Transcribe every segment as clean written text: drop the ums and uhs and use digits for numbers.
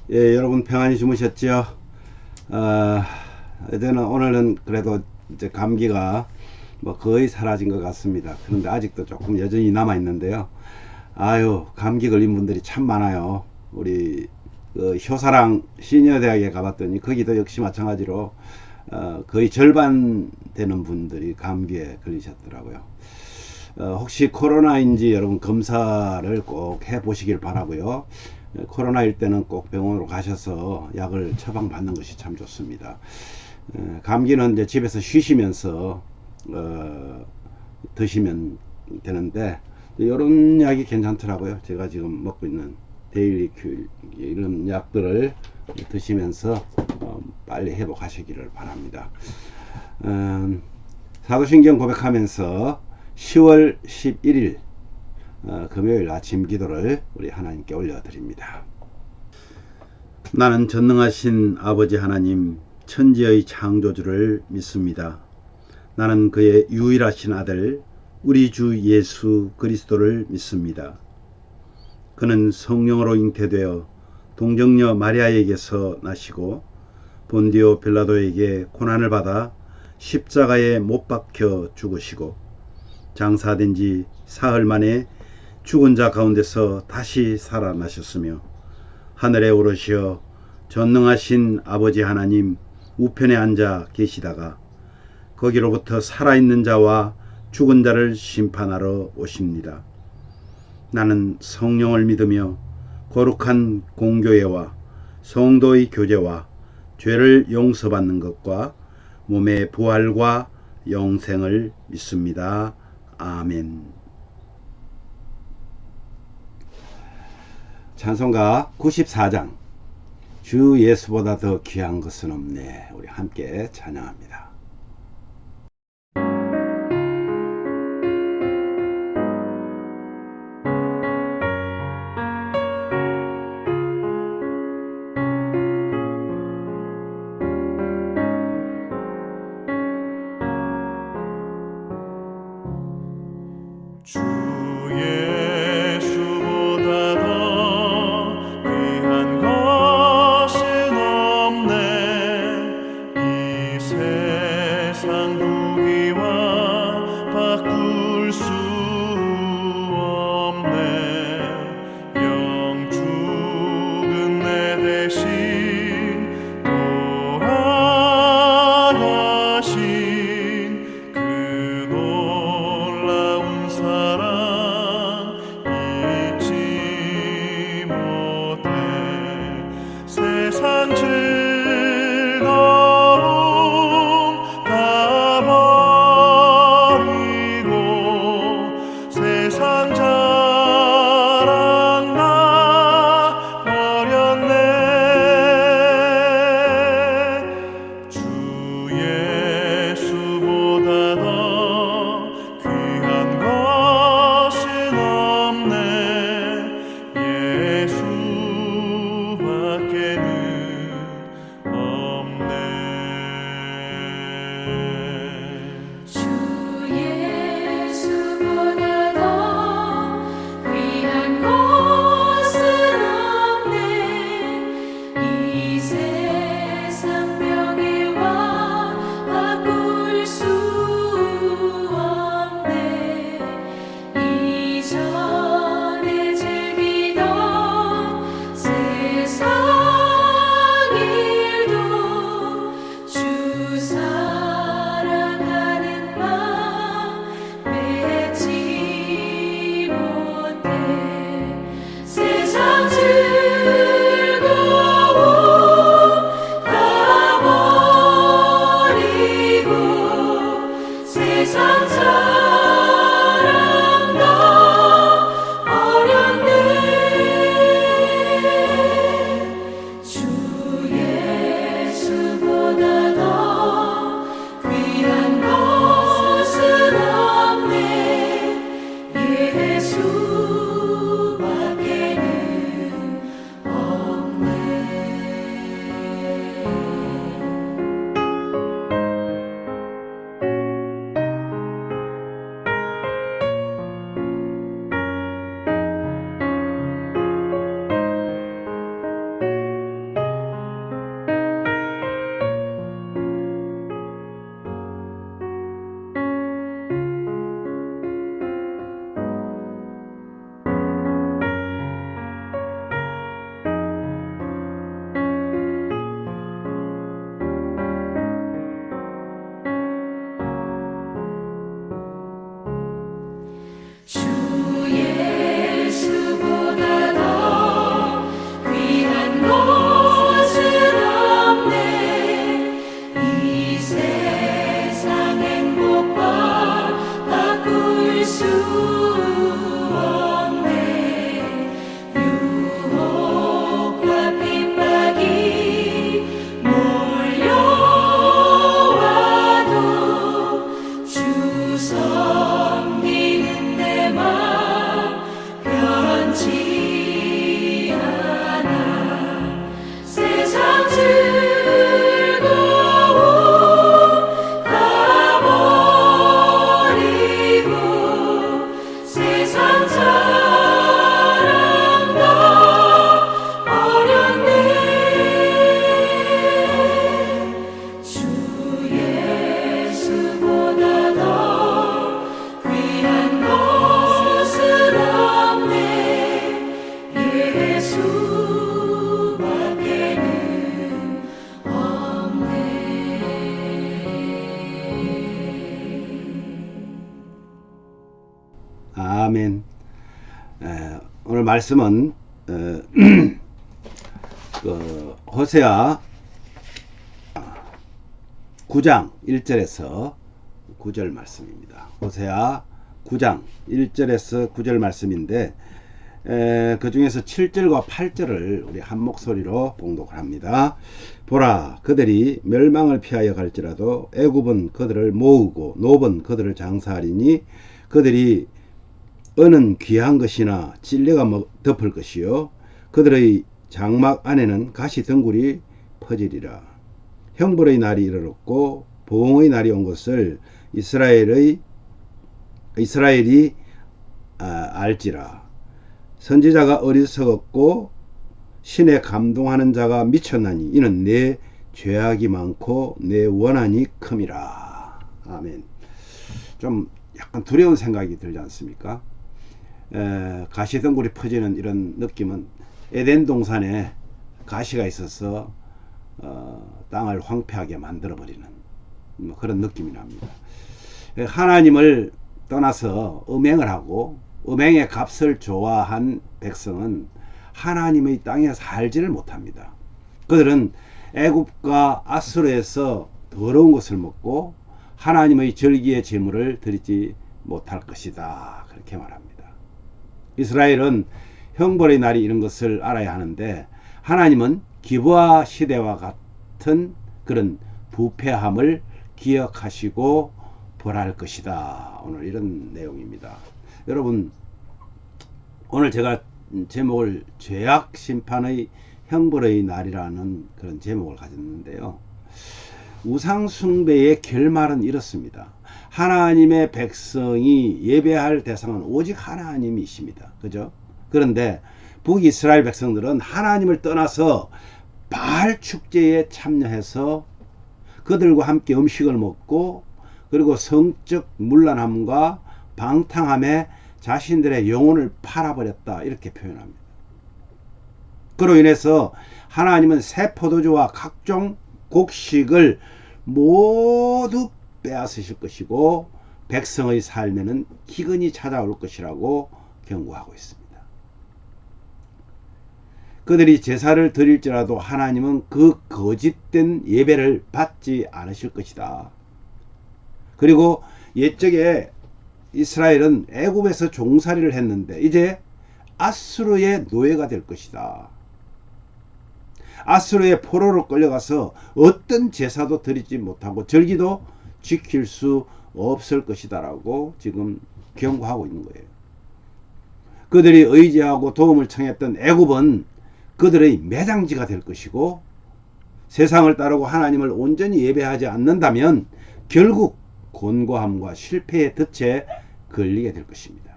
예, 여러분 평안히 주무셨죠? 오늘은 그래도 이제 감기가 뭐 거의 사라진 것 같습니다. 그런데 아직도 조금 여전히 남아 있는데요. 아유, 감기 걸린 분들이 참 많아요. 우리 그 효사랑 시니어 대학에 가봤더니 거기도 역시 마찬가지로 거의 절반 되는 분들이 감기에 걸리셨더라고요. 혹시 코로나인지 여러분 검사를 꼭 해보시길 바라고요. 코로나일 때는 꼭 병원으로 가셔서 약을 처방받는 것이 참 좋습니다. 감기는 이제 집에서 쉬시면서 드시면 되는데 이런 약이 괜찮더라고요. 제가 지금 먹고 있는 데일리 큐 이런 약들을 드시면서 빨리 회복하시기를 바랍니다. 사도신경 고백하면서 10월 11일 금요일 아침 기도를 우리 하나님께 올려드립니다. 나는 전능하신 아버지 하나님 천지의 창조주를 믿습니다. 나는 그의 유일하신 아들 우리 주 예수 그리스도를 믿습니다. 그는 성령으로 잉태되어 동정녀 마리아에게서 나시고 본디오 빌라도에게 고난을 받아 십자가에 못 박혀 죽으시고 장사된 지 사흘 만에 죽은 자 가운데서 다시 살아나셨으며 하늘에 오르시어 전능하신 아버지 하나님 우편에 앉아 계시다가 거기로부터 살아있는 자와 죽은 자를 심판하러 오십니다. 나는 성령을 믿으며 거룩한 공교회와 성도의 교제와 죄를 용서받는 것과 몸의 부활과 영생을 믿습니다. 아멘. 찬송가 94장 주 예수보다 더 귀한 것은 없네. 우리 함께 찬양합니다. 주 예수보다 더 귀한 것은 없네. 이 세상 말씀은 호세아 9장 1절에서 9절 말씀입니다. 호세아 9장 1절에서 9절 말씀인데 그 중에서 7절과 8절을 우리 한 목소리로 봉독을 합니다. 보라, 그들이 멸망을 피하여 갈지라도 애굽은 그들을 모으고 노은 그들을 장사하리니 그들이 은은 귀한 것이나 찔레가 덮을 것이요 그들의 장막 안에는 가시 덩굴이 퍼지리라. 형벌의 날이 이르렀고 보응의 날이 온 것을 이스라엘이 알지라. 선지자가 어리석었고 신에 감동하는 자가 미쳤나니 이는 내 죄악이 많고 내 원한이 큼이라. 아멘. 좀 약간 두려운 생각이 들지 않습니까? 가시덩굴이 퍼지는 이런 느낌은 에덴 동산에 가시가 있어서 땅을 황폐하게 만들어버리는 그런 느낌이 납니다. 하나님을 떠나서 음행을 하고 음행의 값을 좋아한 백성은 하나님의 땅에 살지를 못합니다. 그들은 애굽과 아수르에서 더러운 것을 먹고 하나님의 절기의 제물을 드리지 못할 것이다. 그렇게 말합니다. 이스라엘은 형벌의 날이 이런 것을 알아야 하는데 하나님은 기브아 시대와 같은 그런 부패함을 기억하시고 벌할 것이다. 오늘 이런 내용입니다. 여러분, 오늘 제가 제목을 죄악 심판의 형벌의 날이라는 그런 제목을 가졌는데요. 우상 숭배의 결말은 이렇습니다. 하나님의 백성이 예배할 대상은 오직 하나님이십니다. 그죠? 그런데 북이스라엘 백성들은 하나님을 떠나서 바알 축제에 참여해서 그들과 함께 음식을 먹고 그리고 성적 문란함과 방탕함에 자신들의 영혼을 팔아버렸다. 이렇게 표현합니다. 그로 인해서 하나님은 새 포도주와 각종 곡식을 모두 빼앗으실 것이고 백성의 삶에는 기근이 찾아올 것이라고 경고하고 있습니다. 그들이 제사를 드릴지라도 하나님은 그 거짓된 예배를 받지 않으실 것이다. 그리고 옛적에 이스라엘은 애굽에서 종살이를 했는데 이제 아수르의 노예가 될 것이다. 아수르의 포로로 끌려가서 어떤 제사도 드리지 못하고 절기도 지킬 수 없을 것이다 라고 지금 경고하고 있는 거예요. 그들이 의지하고 도움을 청했던 애굽은 그들의 매장지가 될 것이고 세상을 따르고 하나님을 온전히 예배하지 않는다면 결국 곤고함과 실패의 덫에 걸리게 될 것입니다.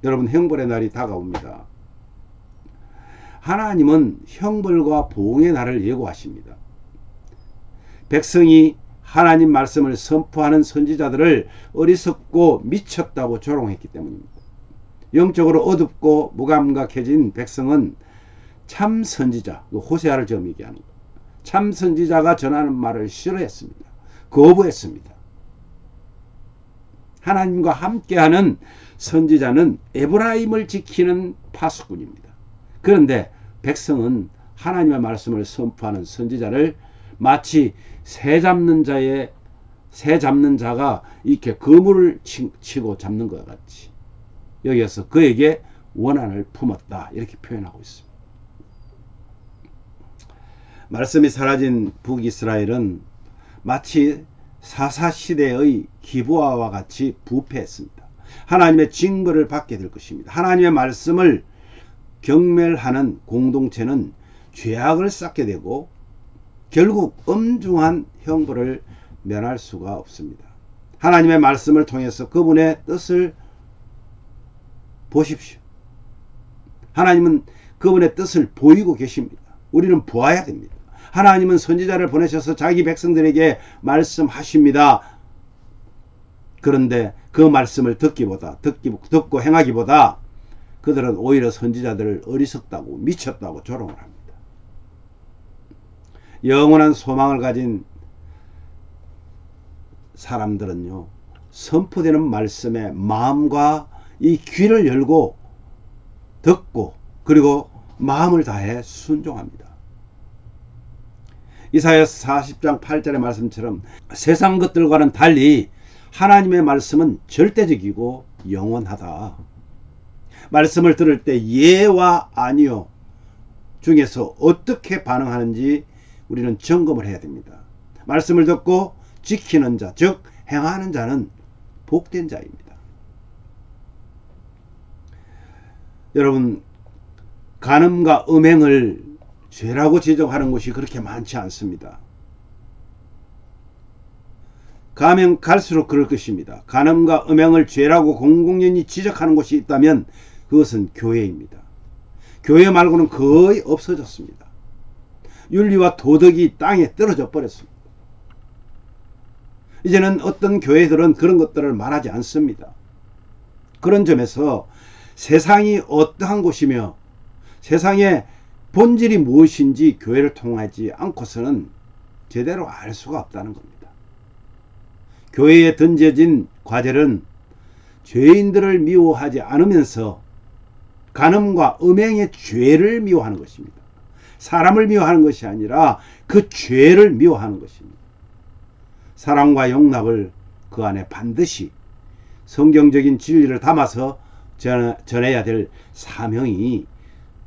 여러분, 형벌의 날이 다가옵니다. 하나님은 형벌과 보응의 날을 예고하십니다. 백성이 하나님 말씀을 선포하는 선지자들을 어리석고 미쳤다고 조롱했기 때문입니다. 영적으로 어둡고 무감각해진 백성은 참 선지자, 호세아를 지금 얘기하는 거예요. 참 선지자가 전하는 말을 싫어했습니다. 거부했습니다. 하나님과 함께하는 선지자는 에브라임을 지키는 파수꾼입니다. 그런데 백성은 하나님의 말씀을 선포하는 선지자를 마치 새 잡는 자가 이렇게 그물을 치고 잡는 것 같이 여기서 그에게 원한을 품었다. 이렇게 표현하고 있습니다. 말씀이 사라진 북이스라엘은 마치 사사시대의 기브아와 같이 부패했습니다. 하나님의 징벌을 받게 될 것입니다. 하나님의 말씀을 경멸하는 공동체는 죄악을 쌓게 되고 결국 엄중한 형벌을 면할 수가 없습니다. 하나님의 말씀을 통해서 그분의 뜻을 보십시오. 하나님은 그분의 뜻을 보이고 계십니다. 우리는 보아야 됩니다. 하나님은 선지자를 보내셔서 자기 백성들에게 말씀하십니다. 그런데 그 말씀을 듣고 행하기보다 그들은 오히려 선지자들을 어리석다고 미쳤다고 조롱을 합니다. 영원한 소망을 가진 사람들은요, 선포되는 말씀에 마음과 이 귀를 열고 듣고 그리고 마음을 다해 순종합니다. 이사야서 40장 8절의 말씀처럼 세상 것들과는 달리 하나님의 말씀은 절대적이고 영원하다. 말씀을 들을 때 예와 아니요 중에서 어떻게 반응하는지 우리는 점검을 해야 됩니다. 말씀을 듣고 지키는 자, 즉 행하는 자는 복된 자입니다. 여러분, 간음과 음행을 죄라고 지적하는 곳이 그렇게 많지 않습니다. 가면 갈수록 그럴 것입니다. 간음과 음행을 죄라고 공공연히 지적하는 곳이 있다면 그것은 교회입니다. 교회 말고는 거의 없어졌습니다. 윤리와 도덕이 땅에 떨어져 버렸습니다. 이제는 어떤 교회들은 그런 것들을 말하지 않습니다. 그런 점에서 세상이 어떠한 곳이며 세상의 본질이 무엇인지 교회를 통하지 않고서는 제대로 알 수가 없다는 겁니다. 교회에 던져진 과제는 죄인들을 미워하지 않으면서 간음과 음행의 죄를 미워하는 것입니다. 사람을 미워하는 것이 아니라 그 죄를 미워하는 것입니다. 사랑과 용납을 그 안에 반드시 성경적인 진리를 담아서 전해야 될 사명이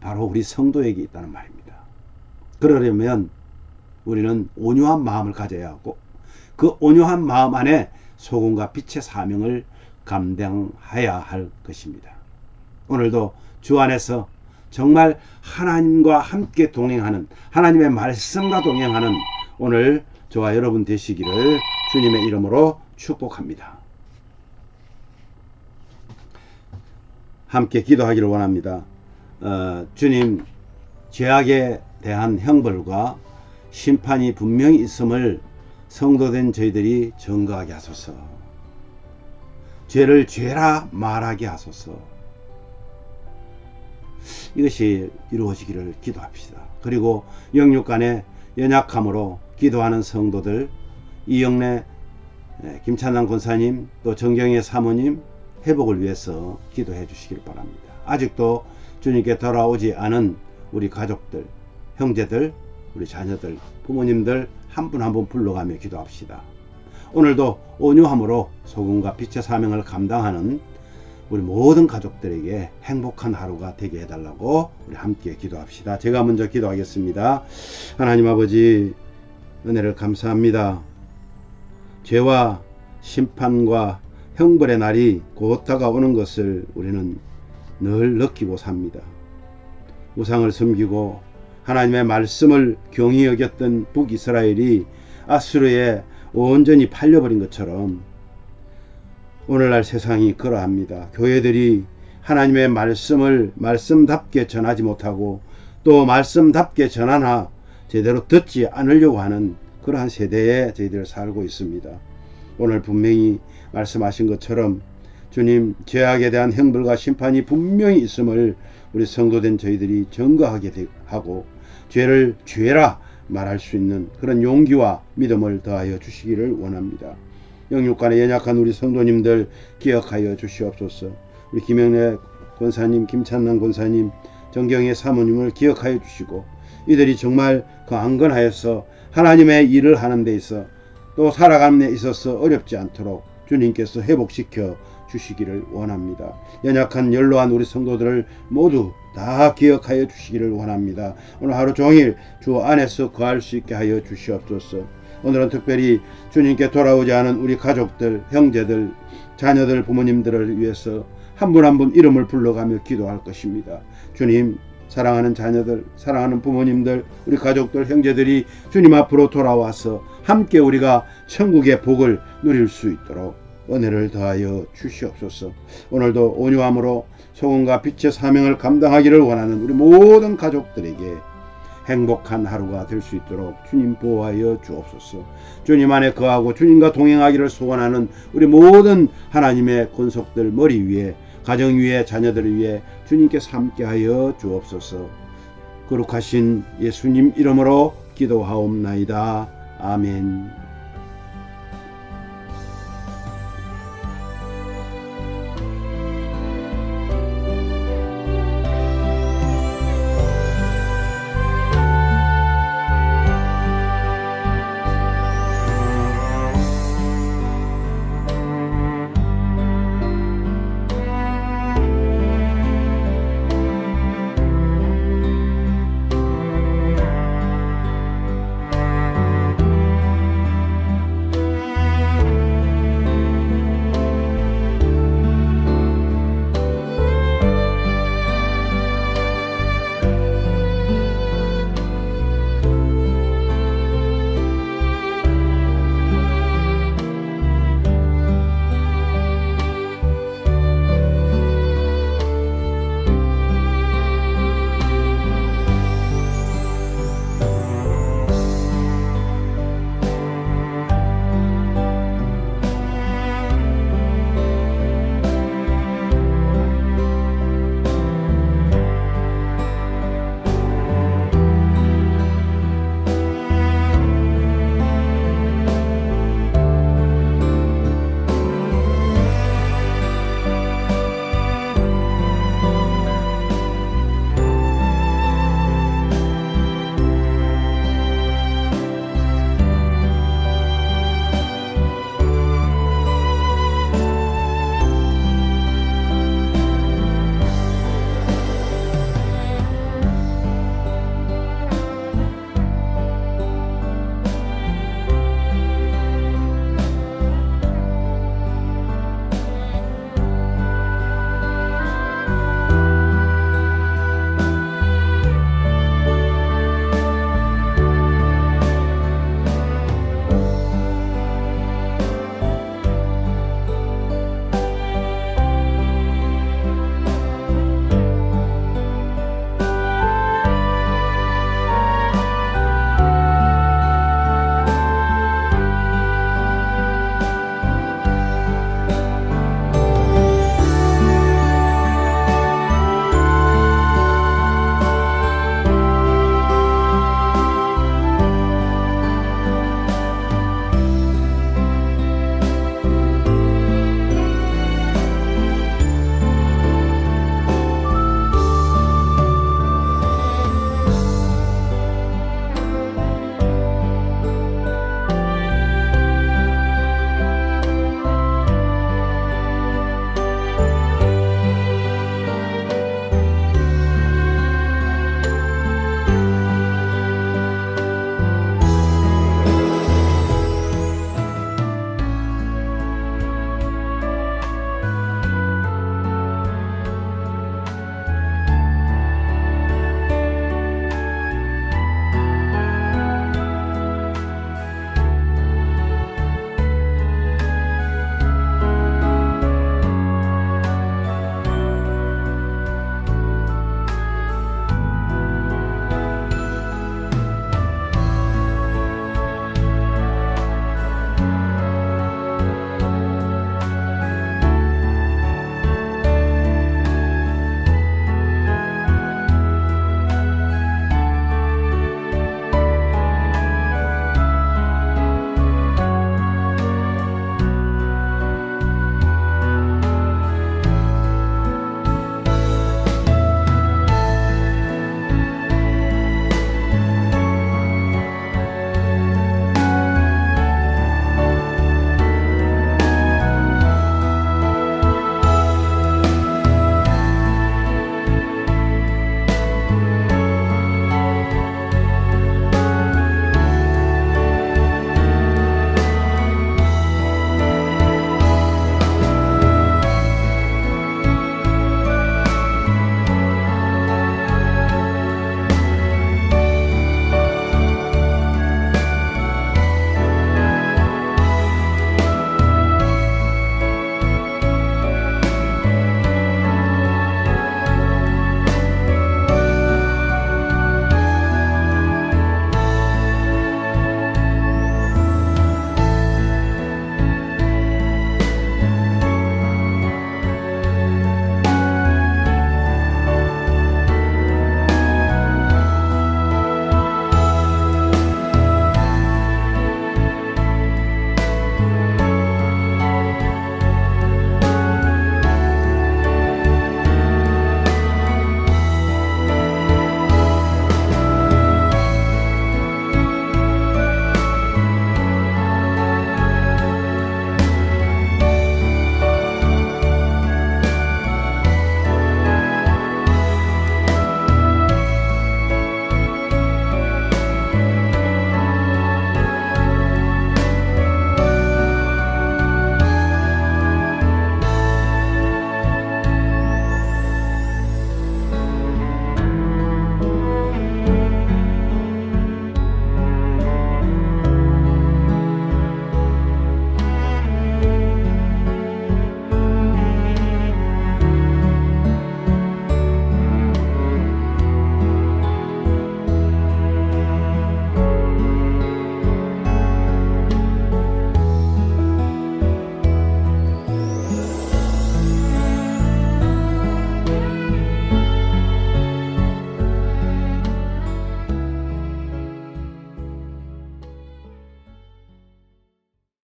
바로 우리 성도에게 있다는 말입니다. 그러려면 우리는 온유한 마음을 가져야 하고 그 온유한 마음 안에 소금과 빛의 사명을 감당해야 할 것입니다. 오늘도 주 안에서 정말 하나님과 함께 동행하는, 하나님의 말씀과 동행하는 오늘 저와 여러분 되시기를 주님의 이름으로 축복합니다. 함께 기도하기를 원합니다. 주님, 죄악에 대한 형벌과 심판이 분명히 있음을 성도된 저희들이 증거하게 하소서. 죄를 죄라 말하게 하소서. 이것이 이루어지기를 기도합시다. 그리고 영육 간의 연약함으로 기도하는 성도들, 이영래 김찬남 권사님, 또 정경의 사모님 회복을 위해서 기도해 주시길 바랍니다. 아직도 주님께 돌아오지 않은 우리 가족들, 형제들, 우리 자녀들, 부모님들 한 분 한 분 불러가며 기도합시다. 오늘도 온유함으로 소금과 빛의 사명을 감당하는 우리 모든 가족들에게 행복한 하루가 되게 해달라고 우리 함께 기도합시다. 제가 먼저 기도하겠습니다. 하나님 아버지, 은혜를 감사합니다. 죄와 심판과 형벌의 날이 곧 다가오는 것을 우리는 늘 느끼고 삽니다. 우상을 섬기고 하나님의 말씀을 경히 여겼던 북이스라엘이 아수르에 온전히 팔려버린 것처럼 오늘날 세상이 그러합니다. 교회들이 하나님의 말씀을 말씀답게 전하지 못하고 또 말씀답게 전하나 제대로 듣지 않으려고 하는 그러한 세대에 저희들 살고 있습니다. 오늘 분명히 말씀하신 것처럼 주님, 죄악에 대한 형벌과 심판이 분명히 있음을 우리 성도된 저희들이 증거하게 하고 죄를 죄라 말할 수 있는 그런 용기와 믿음을 더하여 주시기를 원합니다. 영육간에 연약한 우리 성도님들 기억하여 주시옵소서. 우리 김영래 권사님, 김찬남 권사님, 정경의 사모님을 기억하여 주시고 이들이 정말 그 안건하여서 하나님의 일을 하는 데 있어 또 살아가는 데 있어서 어렵지 않도록 주님께서 회복시켜 주시기를 원합니다. 연약한 연로한 우리 성도들을 모두 다 기억하여 주시기를 원합니다. 오늘 하루 종일 주 안에서 거할 수 있게 하여 주시옵소서. 오늘은 특별히 주님께 돌아오지 않은 우리 가족들, 형제들, 자녀들, 부모님들을 위해서 한 분 한 분 이름을 불러가며 기도할 것입니다. 주님, 사랑하는 자녀들, 사랑하는 부모님들, 우리 가족들, 형제들이 주님 앞으로 돌아와서 함께 우리가 천국의 복을 누릴 수 있도록 은혜를 더하여 주시옵소서. 오늘도 온유함으로 소금과 빛의 사명을 감당하기를 원하는 우리 모든 가족들에게 행복한 하루가 될 수 있도록 주님 보호하여 주옵소서. 주님 안에 거하고 주님과 동행하기를 소원하는 우리 모든 하나님의 권속들 머리 위에, 가정 위에, 자녀들을 위해 주님께서 함께하여 주옵소서. 거룩하신 예수님 이름으로 기도하옵나이다. 아멘.